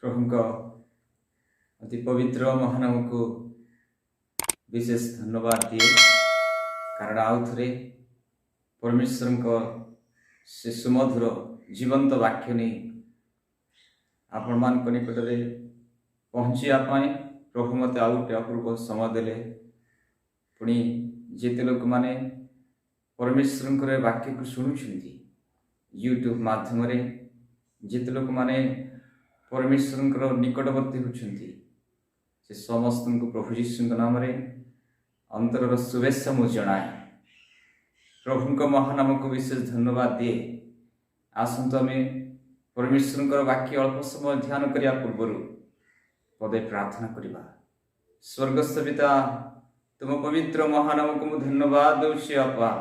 प्रभु अति पवित्र महानाम को विशेष धन्यवाद दिए कारण आउ थे परमेश्वर से सुमधुर जीवंत वाक्य नहीं आपण मान निकट में पहुँचापी प्रभु मत आउ गोटे अपूर्व समय देले पुणी जिते लोक मैंने परमेश्वर वाक्य को शुणुंट यूट्यूब माध्यम जिते लोक मैंने परमेश्वर निकटवर्ती होती से समस्त को प्रभु यीशु नाम अंतर शुभेच्छा मु जनाए प्रभु महानाम को विशेष धन्यवाद दिए। आसतु आम परमेश्वर वाक्य अल्प समय ध्यान करने पूर्व पदे प्रार्थना करवा। स्वर्गस्थ पिता तुम पवित्र महानाम को मुझे धन्यवाद दूसरी आपा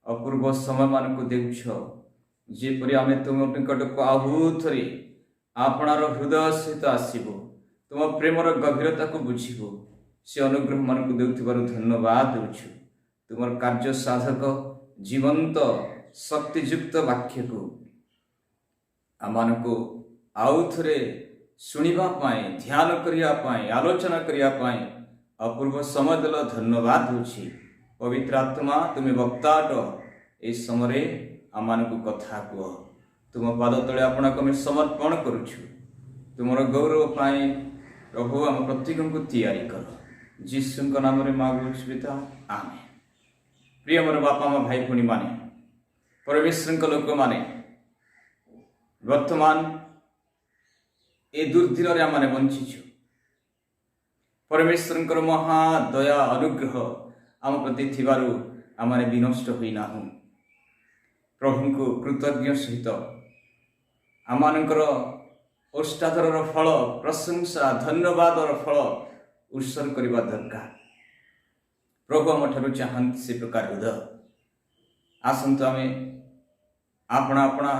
अपूर्व समय मान को देउछ जेपरी आम तुम निकट को आहूत आपणार हृदय सहित आसबू तुम प्रेमर गभीरता को बुझू से अनुग्रह मान को देउथिबारु धन्यवाद दूछु। तुम कार्य साधक जीवंत शक्तियुक्त वाक्य को आम को आउ थे शुणा ध्यान करने आलोचना करने अपूर्व समय देल धन्यवाद दूची। पवित्र आत्मा तुम्हें वक्ताट ए समय आम को कथा कह तुम पाद तले आपना को समर्पण करुछु। तुमर गौरव पाए प्रभु आम प्रत्येक को तैयारी कर जीशु नाम मांगु पिता आमेन। प्रिय मोर बापा मा भाई भूणी माने परमेश्वर लोक माने वर्तमान ए दुर्दिन आम बंचीछु परमेश्वर महादया अनुग्रह आम प्रति थिबारु आम विनष्ट होना प्रभु को कृतज्ञ सहित आमानकर ओष्टादर फल प्रशंसा धन्यवाद फल उत्सर्ग करने दरकार। प्रभु आम ठारू चाहती से प्रकार हृदय आसतु आम अपना अपना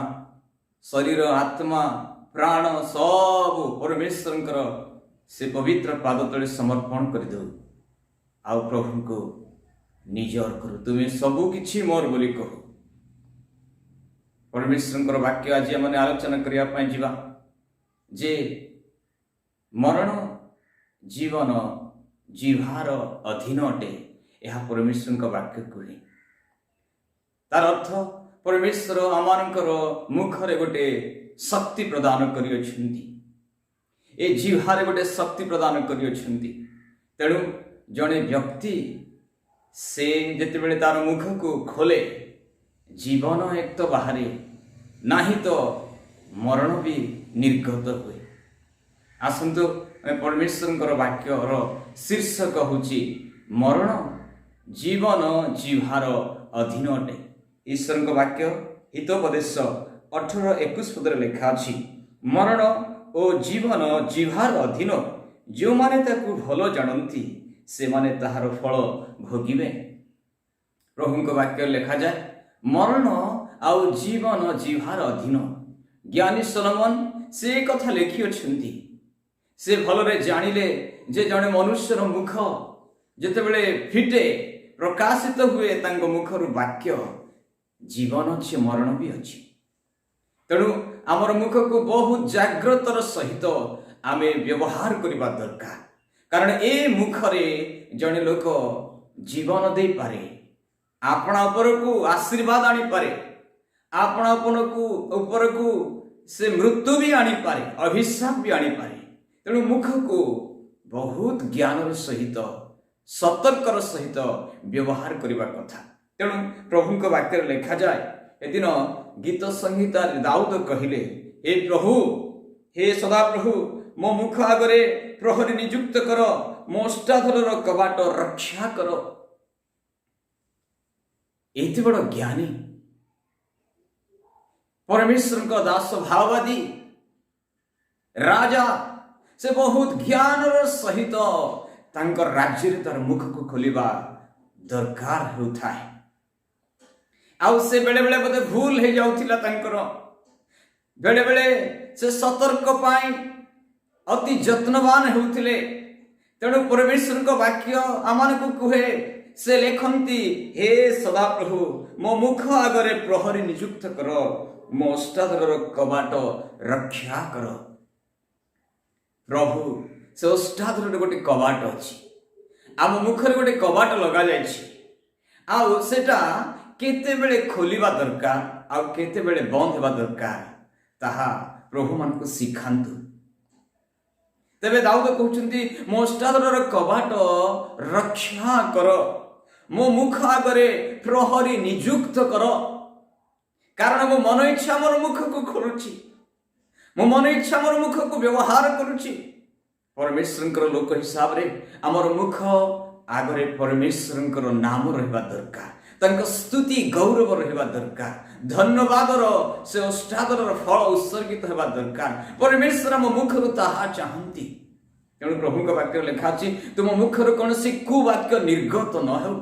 शरीर आत्मा प्राण सब परमेश्वर से पवित्र पाद तले समर्पण करदे आउ प्रभु को निजर करू तुम्हें सबू किछि मोर बोली कह। परमेश्वर वाक्य आज आम आलोचना करने जीवा जे मरण जीवन जीवार अधीन अटे यह परमेश्वर वाक्य कहे तार अर्थ परमेश्वर आमानकर मुखरे गोटे शक्ति प्रदान करियछन्ति ए जीवारे गोटे शक्ति प्रदान करियछन्ति। तेणु जड़े व्यक्ति से जिते बड़े तार मुख को खोले जीवन एक तो बाहर नाही तो मरण भी निर्गत हुए। आसतु परमेश्वर वाक्यर शीर्षक होची मरण जीवन जीवार अधीन अटे। ईश्वर वाक्य हितोपदेश 18-21 पदर लेखा अछि मरण और जीवन जीवार अधीन जो माने ताकू भलो जानती से माने ताहार फल भोगिबे। प्रभु वाक्य लेखा जाए मरण आउ जीवन जीवार अधीन। ज्ञानी सोलोमन से कथा लेखि अछंती से भलरे जानिले जे जने मनुष्यर मुख जेतेबेले फिटे प्रकाशित हुए तांग मुखरु वाक्य जीवन अच्छे मरण भी अच्छी। तेणु आमर मुख को बहुत जाग्रतर सहित आमे व्यवहार करबा दरकार कारण ए मुखरे जने लोक जीवन दे पारे आपना ऊपर को आशीर्वाद आनी पारे आपना ऊपर को से मृत्यु भी आनी पारे अभिशाप भी आनी पारे। तेणु मुख को बहुत ज्ञान सहित सतर्कर सहित व्यवहार करबा कथा। तेणु प्रभु वाक्य लेखा जाए एदिन गीत संहिता दाऊद कहले हे प्रभु हे सदा प्रभु मो मुख आगरे प्रहरी नियुक्त कर मो अष्टाधर कबाट रक्षा कर। एति बड़ ज्ञानी परमेश्वर का दास भाववादी राजा से बहुत ज्ञान सहित तांकर राज्य तार मुख को खोलिबा दरकार होता है। आउ से बेले बेले बोधे भूल हो जाउथिला तांकर बेले बेले से सतर्क पाई अति जत्नवान होउथिले। तेणु परमेश्वर का वाक्य आमान को कहे से लेखंती हे सदाप्रभु मो मुख आगरे प्रहरी नियुक्त कर मो अष्टादर कबाट रक्षा कर। प्रभु से ओष्ठादर गोटे कबाट अच्छी आम मुखर गोटे कबाट लगा आटा केते खोलिबा दरकार आउ केते बंद हेबा दरकार ताहा प्रभु मान को शिखांतु। तेबे दाऊद कहउछंती मो ओष्ठादर कबाट रक्षा कर, मो मुख आगरे प्रहरी नियुक्त कर, कारण मो मन इच्छा मोर मुख को खोलुची, मो मन इच्छा मोर मुख को व्यवहार करुची। परमेश्वर लोक हिसाब रे आमर मुख आगरे परमेश्वर नाम रहिबा दरकार, तंक स्तुति गौरव रहिबा दरकार, धन्यवादर से ओष्ठादर फल उत्सर्गित हेबा दरकार। परमेश्वर आम मुखर ताहा चाहती। तेणु प्रभु वाक्य लिखा अछि तुम मुखर कौन सी कुवाक्य निर्गत न हो।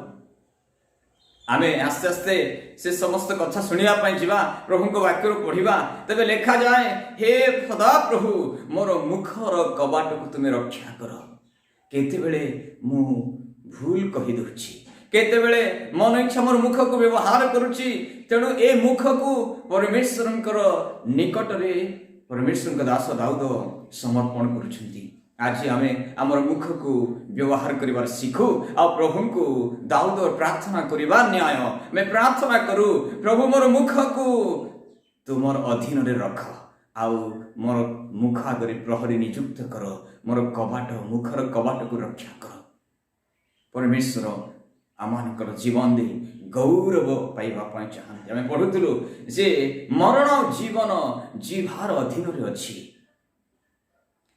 आमे आस्ते आस्ते से समस्त कथा सुनिया पाई जीवा, प्रभु वाक्य पढ़िबा। तबे लिखा जाए हे सदा प्रभु मोर मुखर कबाट को तुम रक्षा कर। केते बेले मु भूल कहि दउछि, केते बेले मन इच्छा मोर मुख को व्यवहार करुछि। तेणु ए मुख को परमेश्वरंकर निकट रे परमेश्वर दास दाऊद समर्पण करुछंती। आज आमे आमर मुख को व्यवहार करिवार सीखू आ प्रभु को दाऊद प्रार्थना करिवा न्याय मैं प्रार्थना करू प्रभु मोर मुख को तुमर अधीन रे रख आउ मोर मुख आगरे प्रहरी नियुक्त कर, मोर कबाट मुखर कबाट को रक्षा कर। परमेश्वर आमानकर जीवन दे गौरव पाइबा पाई चाहते। आमे पढुतलु जे मरण जीवन जीवार अधीन रे अछि।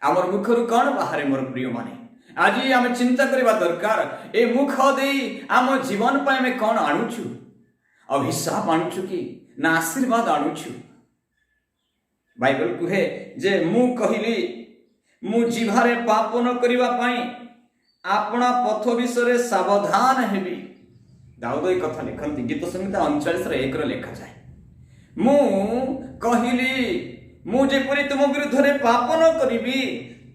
आमर मुखर कौन बाहर मोर प्रिय माने आज आम चिंता करबा दरकार ए मुख दे आम जीवन पाए में कौन आणुछु, अभिशाप आणुछु कि ना आशीर्वाद आणुछु। बाइबल कहे जे मु कहली मु जिभारे पाप न करबा पाई आपना पथ विषय सावधान हेबी। दाऊद ए कथा लिखंती गीत संहिता 39:1 लिखा जाए मु कहली मु जेपरि तुम विरुद्ध रे पाप न करिबी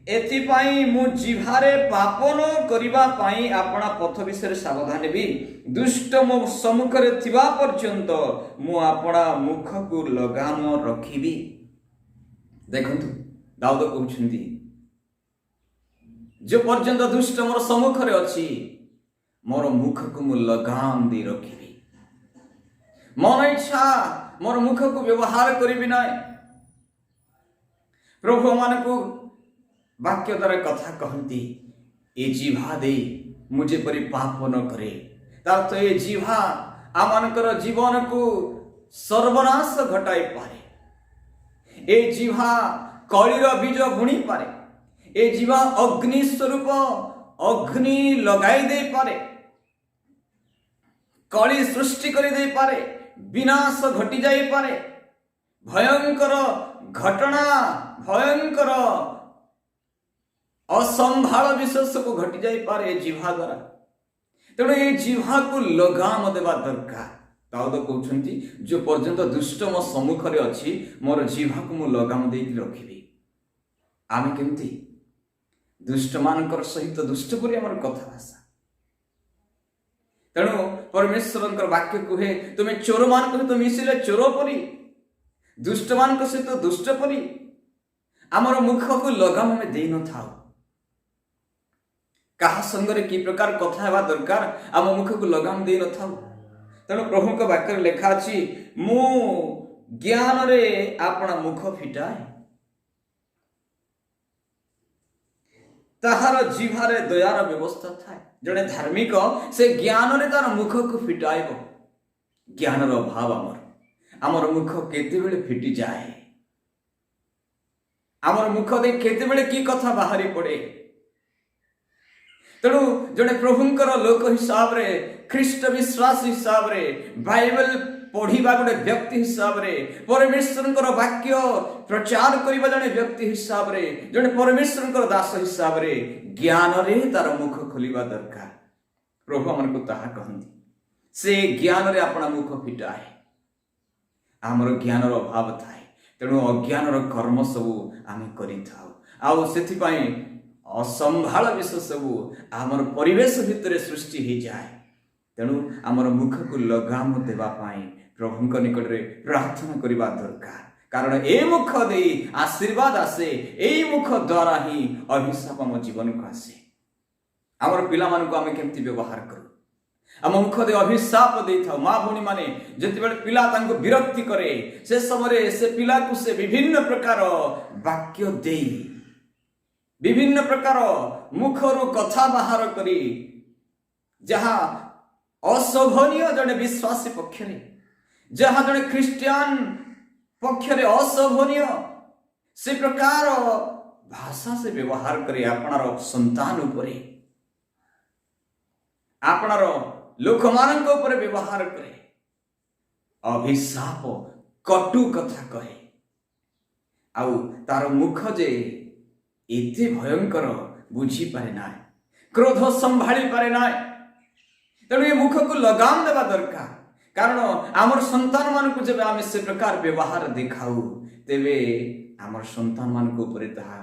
एथिपाई मु जिभारे पाप न करिबा पाई आपना पथ विषय सावधान हेबी। दुष्ट मो सम्मुख रे थिबा पर्यंत मु आपना मुख को लगाम रखिबी। देखंतु दाऊद कहउछंती जो पर्यंत दुष्ट मोर सम्मुख रे अछि मोर मुख को मु लगाम दे रखिबी। मन इच्छा मोर मुख को व्यवहार करिबी ना। प्रभु मान को वाक्य द्वारा कथा कहती ए जिभा दे मुझे परि पाप न करे तार तो ए जिभा आमानकर जीवन को सर्वनाश घटाई पारे। ए जिभा कलिर बीज बुणी पारे, ए जिभा अग्नि स्वरूप अग्नि लगाई दे पारे, कली सृष्टि करि दे पारे, विनाश घटी जाई पारे, भयंकर घटना भयंकर असंभाल विशेष को घटी जाई पारे जिह्वा द्वारा। तेणु ये जिह्वा को लगाम देवा दरकार। दाऊद कहउछंती जो पर्यंत दुष्ट मो सम्मुख रे अछि मोर जिह्वा को मु लगाम देकी रखिबी। आमे केमती दुष्ट मानकर सहित दुष्ट परि हमर कथा भाषा। तेणु परमेश्वरंकर वाक्य कहे तुमे चोर मान सहित मिसिले चोर परि, दुष्ट मान सहित दुष्ट परि आमर मुख को लगाम में दे न थाओ। कहा संगरे की प्रकार कथा हेबा दरकार आम मुख को लगाम दे न थाओ। तेणु प्रभु का वाक्य लेखा अछि मु ज्ञान रे आपना मुख फिटाए ताहार जिह्वारे दयार व्यवस्था थाए। जड़े धार्मिक से ज्ञान रे तार मुख को फिटाइबो। ज्ञान रो अभाव आमर मुख केते बेले फिटी जाए, आमर मुख दे केते बेले की कथा बाहरी पड़े। तेणु जड़े प्रभुंकर लोक हिसाब रे ख्रीष्ट विश्वास हिसाब रे बाइबल पढ़िबा गोटे व्यक्ति हिसाब रे परमेश्वरंकर वाक्य प्रचार करिबा जड़े व्यक्ति हिसाब रे जड़े परमेश्वरंकर दास हिसाब रे ज्ञान रे तार मुख खोलिबा दरकार। प्रभु हमन को ताहा कहंती से ज्ञान रे अपना मुख फिटाए। आमर ज्ञान रो अभाव थाए तेणु अज्ञान रो कर्म सबु आमे करि थाउ आउ सेथि पई असंभाल विषय सबु आमर परिवेश भितर सृष्टि हो जाए। तेणु आमर मुख को लगाम देवा पाई प्रभुंक निकट रे प्रार्थना करिबा दरकार। कारण ए मुख दे आशीर्वाद आसे, एई मुख द्वारा ही अभिशाप आम जीवन को आसे। आमर पिला मान को आम केमती व्यवहार करू, आम मुख दे अभिशाप दे था। माँ भौणी माने जितेबाला पिला तांको विरक्ति करे से समय से पिला को से विभिन्न प्रकार वाक्य दे, विभिन्न प्रकार मुखरु कथा बाहर करी जहा अशोभनीय जड़े विश्वासी पक्षरे, जहा जड़े ख्रिस्टियान पक्षरे अशोभनीय से प्रकार भाषा से व्यवहार करे आपणार संतान उपरे, आपणार लोक मानक उपरे व्यवहार करे, अभिशाप कटु कथा कहे। आउ तार मुख जे एते भयंकर बुझी पारे ना, क्रोध संभाली पारे ना। तेणु ये मुख को लगाम देवा दरकार, कारण आमर संतान मान को जब आम से प्रकार व्यवहार देखाऊ तेबे आमर संतान मान को ऊपर ताहा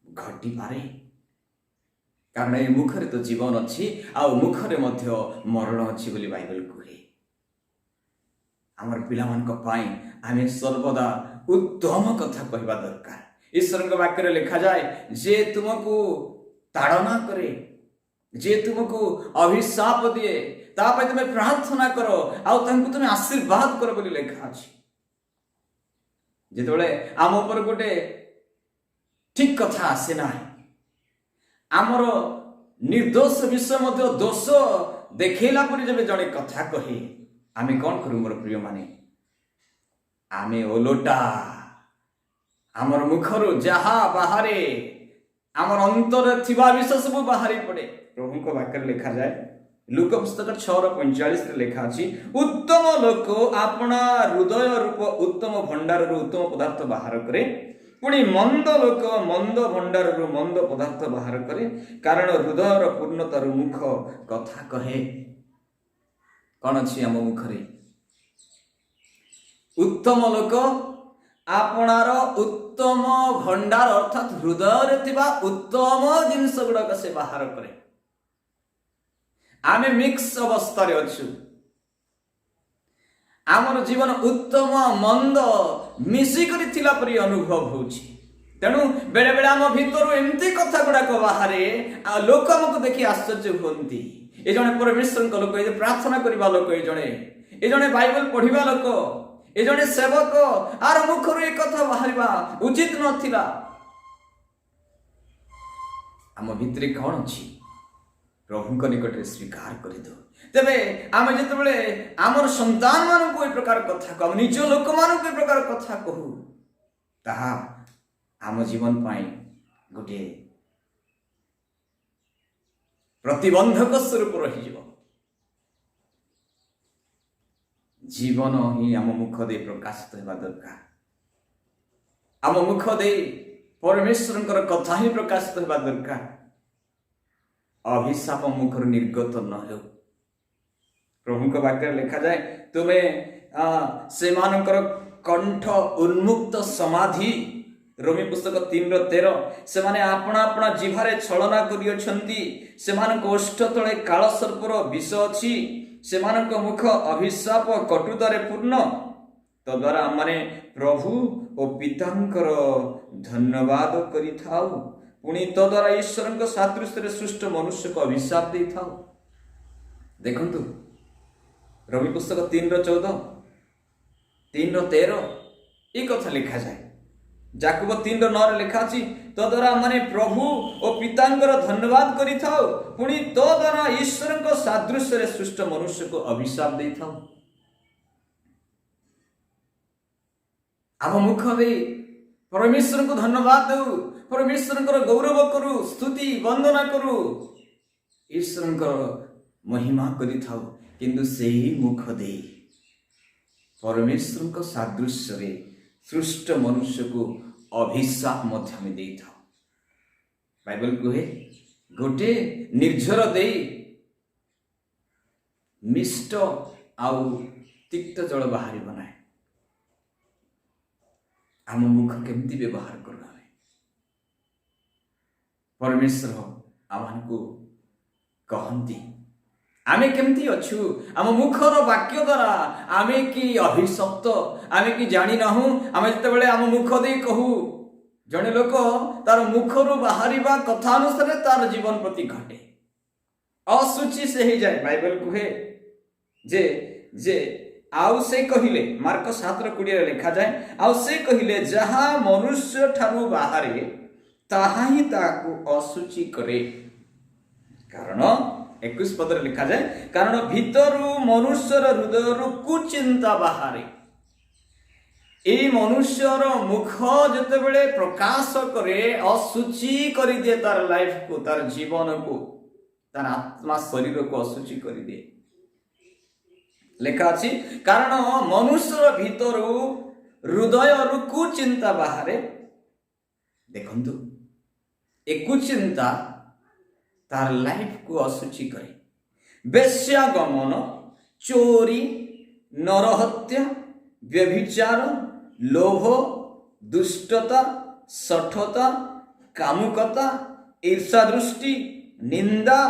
घटी पारे। कारण ये मुखरे तो जीवन अच्छी, आउ मुखरे मध्य मरण अच्छी बोली बाइबल कहे। आमर पिला मान को पाई आमे सर्वदा उत्तम कथा कहवा दरकार। ईश्वर वाक्य लिखा जाए, जे तुमको ताड़ना करे, जे तुमको अभिशाप दिए तापे तुम प्रार्थना करो आउ तांको तुम आशीर्वाद करो बोली लिखा अछि। जेतबेले आम ऊपर गोटे ठीक कथा आसे ना, आमर निर्दोष विषय मध्य दोष देखेला पर जब जड़े कथा कहे आमे कौन करू मोर प्रिय माने, आमे ओलोटा आमर मुखरु जहा बाहरे आमर अंतर थिबा विषय सब बाहरी पड़े। प्रभु को वाक्य लिखा जाए, लूका पुस्तक 6:45 लिखा अछि, उत्तम लोक अपना हृदय रूप उत्तम भंडार उत्तम पदार्थ बाहर करे, पुणी मंद लोक मंद भंडार मंद पदार्थ बाहर करे, कारण हृदय पूर्णतार मुख कथा कहे। कौन अच्छी आम मुखरे? उत्तम लोक आपणार उत्तम भंडार अर्थात हृदय थिबा उत्तम जिनस गुड़ाक से बाहर करे। आमे मिक्स अवस्था अच्छु, आमर जीवन उत्तम मंद मिसिकरी थिला परी अनुभव होछि। तेणु बेले बेले आम भितर एमती कथा गुड़ाक बाहरे लोक आमको देखि आश्चर्य होती। ए जने परमेश्वर लोक, ए प्रार्थना करबा लोक, ए जने बाइबल पढ़िबा लोक, ए जने सेवक, आर मुखर ए कथा बाहरिबा उचित नथिला। आम भितरे कौन अछि प्रभु निकट स्वीकार कर दो। तेबे आम जिते आमर संतान मान को प्रकार कथा कहू, निज लोक मान को प्रकार कथा कहू, ताहा आम जीवन पाई गोटे प्रतिबंधक स्वरूप रही। जीवन ही आम मुख दे प्रकाशित होगा दरकार, आम मुख दे परमेश्वर कथा ही प्रकाशित होगा दरकार। अभिशाप मुखर निर्गत न हो। प्रभु को वाक्य लिखा जाए, तुम्हें से मानकर कंठ उन्मुक्त समाधि, रोमी पुस्तक 3:13, से माने अपना अपना जिभारे छलना करियछंती, से मान को ओष्ठ तळे काल सर्पर विष अछि, से मान को मुख अभिशाप कटुतारे पूर्ण। तो द्वारा माने प्रभु और पितांकर धन्यवाद करिथाउ, पुणी तो द्वारा ईश्वर सादृश्य सृष्ट मनुष्य को अभिशाप दे था। देखंतु रवि पुस्तक 3:14, 3:13 ये कथा लिखा जाए। जाकुब 3:9 लिखा अछि, तो द्वारा माने प्रभु और पितांकर धन्यवाद करि थाओ, पुणी तो द्वारा ईश्वर सादृश्य सृष्ट मनुष्य को अभिशाप दे था। आम मुख दे परमेश्वर को धन्यवाद दऊ, परमेश्वर गौरव करू, स्तुति वंदना करू, ईश्वर महिमा करि थाऊ। किंतु सेही मुख दे परमेश्वर सादृश्य रे सृष्ट मनुष्य को अभिशाप मध्य में दे था। बाइबल कहे, गोटे निर्झर दे मिष्ट आउ तिक्त जल बाहरी बनाए। आम मुख केमती व्यवहार करू? परमेश्वर आम को कहती आमे केमती अच्छु आम मुखर वाक्य द्वारा आमे कि अभिशप्त आमे कि जानी नाहु आमे जते आम मुख दे कहू जड़े लोक तार मुखर बाहर कथा अनुसार तार जीवन प्रति घटे असुचि से ही जाए। बाइबल कहे जे जे आउ से कहिले मार्क 7:20 लिखा जाए आउ से कहिले जहा मनुष्य ठारू बाहरे ताहा ही ताकू असुचि करे कारण 21 पदरे लिखा जाए कारण भितरु मनुष्यर हृदय कुचिंता बाहरे ए मनुष्यर मुख जते बेले प्रकाश करे असुचि कर दिए तार लाइफ को तार जीवन को तार आत्मा शरीर को असुचि कर दिए लेखा अछि कारण मनुष्यर भीतर हृदय कुचिंता बाहरे देखंतु ए कुचिंता तार लाइफ को असुचि करे वेश्यागमन चोरी नरहत्या व्यभिचार लोभ दुष्टता शठता कामुकता ईर्षा दृष्टि निंदा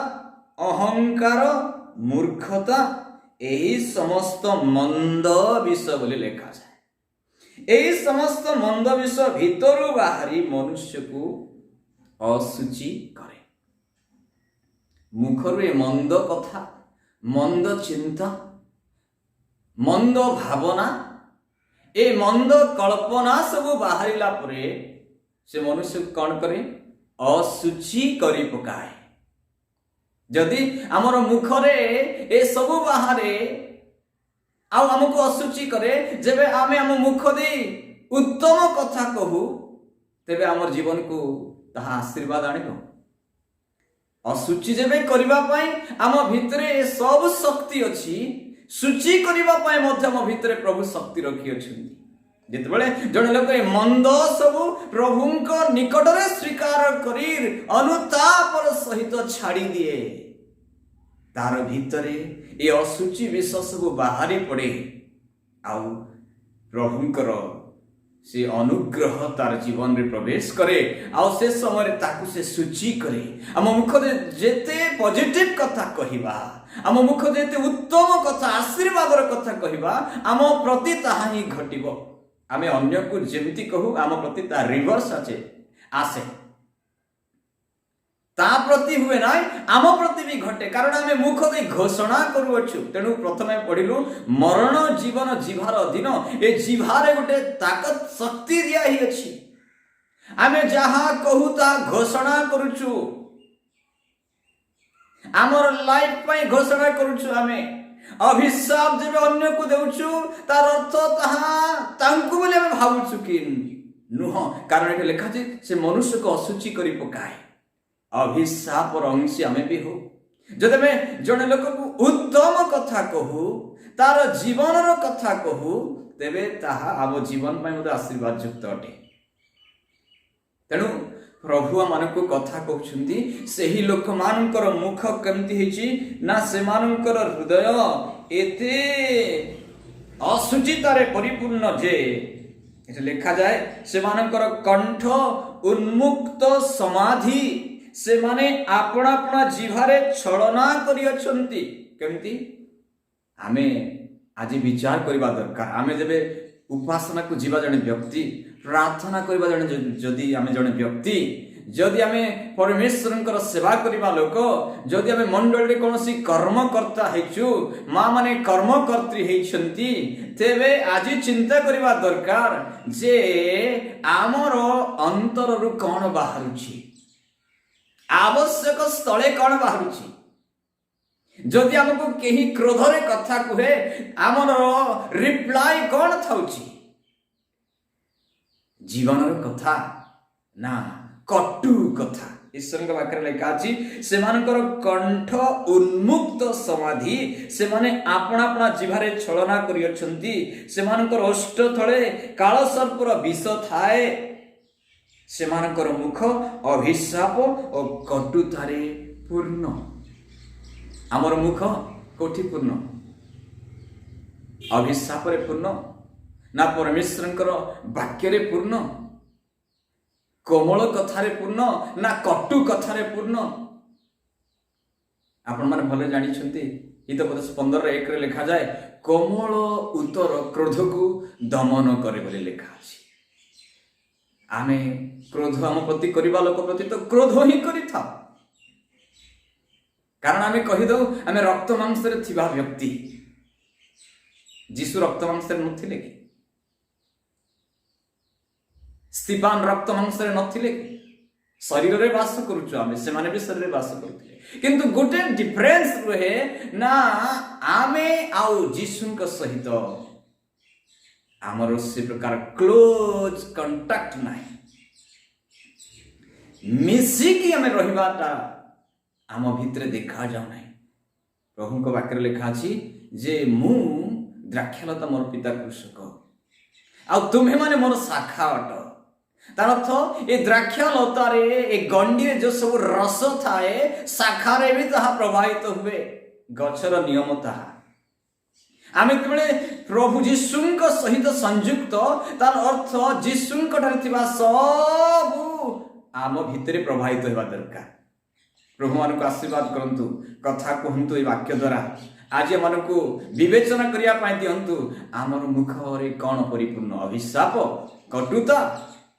अहंकार मूर्खता यही समस्त मंद विषय बोले लिखा जाए। यही समस्त मंद विषय भीतर बाहरी मनुष्य को असुचि करे मुखर ए मंद कथा मंद चिंता मंद भावना ए मंद कल्पना सब बाहरिला परे से मनुष्य कौन करे असुचि करी पकाए। जदि आमर मुखरे ए सब बाहरे आमको असुचि करे जेबे आमे आम मुख दे उत्तम कथा कहू तेबे आमर जीवन को ताहा आशीर्वाद आनिबो। असुचि जेबे करिबा पई आम भितरे सब शक्ति अछि सूची करिबा पई मध्य आम भितरे प्रभु शक्ति रखी अछंती। जितेबले जड़े लोक मंद सब प्रभुंक निकटरे स्वीकार करी अनुतापर सहित छाड़ी दिए तार भितरे ये असुचि विष सब बाहरी पड़े आउ प्रभुंकर से अनुग्रह तार जीवन रे प्रवेश करे आउ से समय ताकू से सूची करे आम मुख जेते पॉजिटिव कथा कहिबा आम मुख जेते उत्तम कथा आशीर्वादर कथा कहिबा आम प्रति ताहा ही घटिबो। आमे अन्य को जेमती कहू आम प्रति ता रिवर्स आसे ता प्रति हुए ना आम प्रति भी घटे कारण आमे मुख दे घोषणा करूछु। तेणु प्रथमे पढ़िलु मरण जीवन जीवार अधीन ए जीवारे गोटे ताकत शक्ति दिया ही अछि आमे जहा कहू ता घोषणा करूछु आमर लाइफ पई घोषणा करूछु आमे अभिशाप जब अन्य को देउछु तार अर्थ ताहा तांकु बोले हम भाबुछु कि नुह कारण एठे लिखा छै से मनुष्य को असुचि करी पकाए अभिशाप और अंशी आमे भी हो जदि में जने लोक को उत्तम कथा कहू तार जीवन रो कथा कहू तेबे ताहा आबो जीवन पई मते आशीर्वाद युक्त अटे। तेणु प्रभु मानक कथा कहउछंती सेही लोक मानकर मुख केमती हेची ना से मानकर हृदय एते असुचितारे परिपूर्ण जे एटा लिखा जाए से मानकर कंठ उन्मुक्त समाधि से माने आपना अपना जीवारे छलना करि अछंती केमती आमे आज विचार करबा दरकार। आमे जेबे उपासना को जीवा जने व्यक्ति प्रार्थना करबा जने जदि आमे जने व्यक्ति जदि आमे परमेश्वरंकर सेवा करबा लोक जदि आमे मंडल रे कोनोसी कर्मकर्ता हेचु मा माने कर्मकर्त्री हेछंती तेबे आज चिंता करबा दरकार जे आमर अंतर रु कोन बाहरुची आवश्यक स्थले कोन बाहरुची जदि हमको केही क्रोधरे कथा कुहे आमर रिप्लाई कोन थाउची जीवनर कथा ना कटु कथा। ईश्वर वाक्य लिखा अछि सेमानकर कंठ उन्मुक्त समाधि से माने आपना अपना जीवारे छलना करि अछंती सेमानकर ओष्ठ थळे काळ सर्पर विष थाए सेमानकर मुख अभिशाप और कटुतारे पूर्ण। आमर मुख कोठी पूर्ण अभिशाप रे पूर्ण ना परमेश्वरंकर वाक्य रे पूर्ण कोमल कथारे पूर्ण ना कटु कथारे पूर्ण। आपण माने भले जानि छंती हितोपदेश 15:1 लिखा जाए कोमल उत्तर क्रोध को दमन करे बोली लिखा अछि। आमे क्रोध आम प्रति करबा लोक प्रति तो क्रोध ही करिथा, कारण आमे कहि दउ आमे रक्त मांस रे थिबा व्यक्ति। जीसु रक्त मांस रे नथिले कि? स्तिफान रक्त मांस रे नथिले कि? शरीर रे वास करूछु आमे, से माने भी शरीर रे वास करथिले, किंतु गोटे डिफरेंस रहे ना आमे आउ जीसुक सहित आमर से प्रकार क्लोज कंटाक्ट नाही, मिसिकी आमे रहिबाटा आम भितरे देखा जाऊ नाही। प्रभु को वाक्य लिखा अछि जे मु द्राक्षालता मोर पिता कृषक आ तुम्हें माने मोर शाखा अट। तार अर्थ ए द्राक्षालता रे ए गंडी रे जो सब रस थाए शाखा रे भी ताहा प्रवाहित हुए, गछर नियम ताहा। आमे केबळे प्रभु जीशुंक सहित संयुक्त, तार अर्थ जीशुंक ठारे थिबा सब आम भितरे प्रवाहित होबा दरकार। प्रभु मान को आशीर्वाद करंतु, कथा कहंतु ए वाक्य द्वारा आज मन को विवेचना करिया पाई दियंतु आमर मुख रे कौन परिपूर्ण अभिशाप कटुता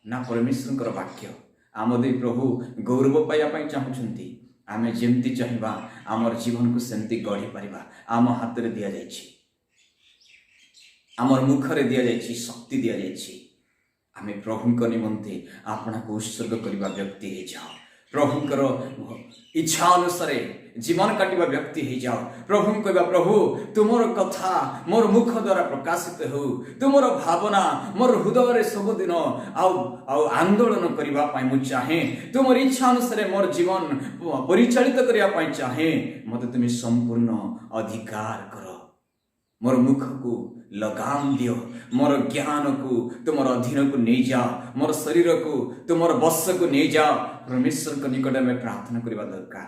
ना परमेश्वर वाक्य। आम दे प्रभु गौरव पाइबा पाई चाहुछंती, आमे जेमती चाहिबा आमर जीवन को सेमती गढ़ी परिबा। आम हाथ रे दिया जायछि, आमर मुख रे दिया जायछि, शक्ति दिया जायछि। आमे प्रभुंक निमंते आपना को उत्सर्ग करिबा व्यक्ति हे जाओ, प्रभुंकर इच्छा अनुसार जीवन काटिबा व्यक्ति हे जाओ। प्रभु कहबा प्रभु तुमर कथा मोर मुख द्वारा प्रकाशित हो, तुमर भावना मोर हृदय रे सब दिन आउ आंदोलन करिबा पाई मु चाहे, तुमर इच्छा अनुसार मोर जीवन परिचालित करिया पाई चाहे। मते तुम संपूर्ण अधिकार करो, मोर मुख को लगाम दियो, मोर ज्ञान को तुमर अधीन को नहीं जाओ, मोर शरीर को तुमर बस को नहीं जाओ। परमेश्वर को निकट में प्रार्थना करबा दरकार,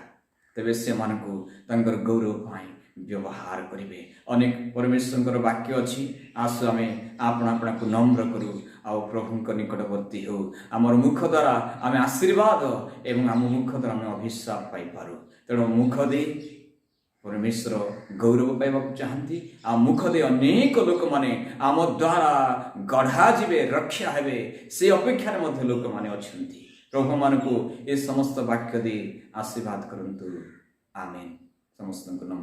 तबे से मान को तंकर गौरव पाई व्यवहार करिवे। अनेक परमेश्वर वाक्य अछि, आसु आमे आपना आपना को नम्र करू आ प्रभु को निकटवर्ती हो। आमर मुख द्वारा आमे आशीर्वाद एवं आम मुख द्वारा आमे अभिशाप पाई पारू। तेणु मुख दे परमेश्वर गौरव पाइबा चाहती, आ मुख दे अनेक लोक माने आम द्वारा गढ़ा जीवे, रक्षा हेबे, से अपेक्षा मध्य लोक माने अछंती। प्रभु मान को ये समस्त वाक्य दे आशीर्वाद करंतु। आमेन। समस्त को नमस्कार।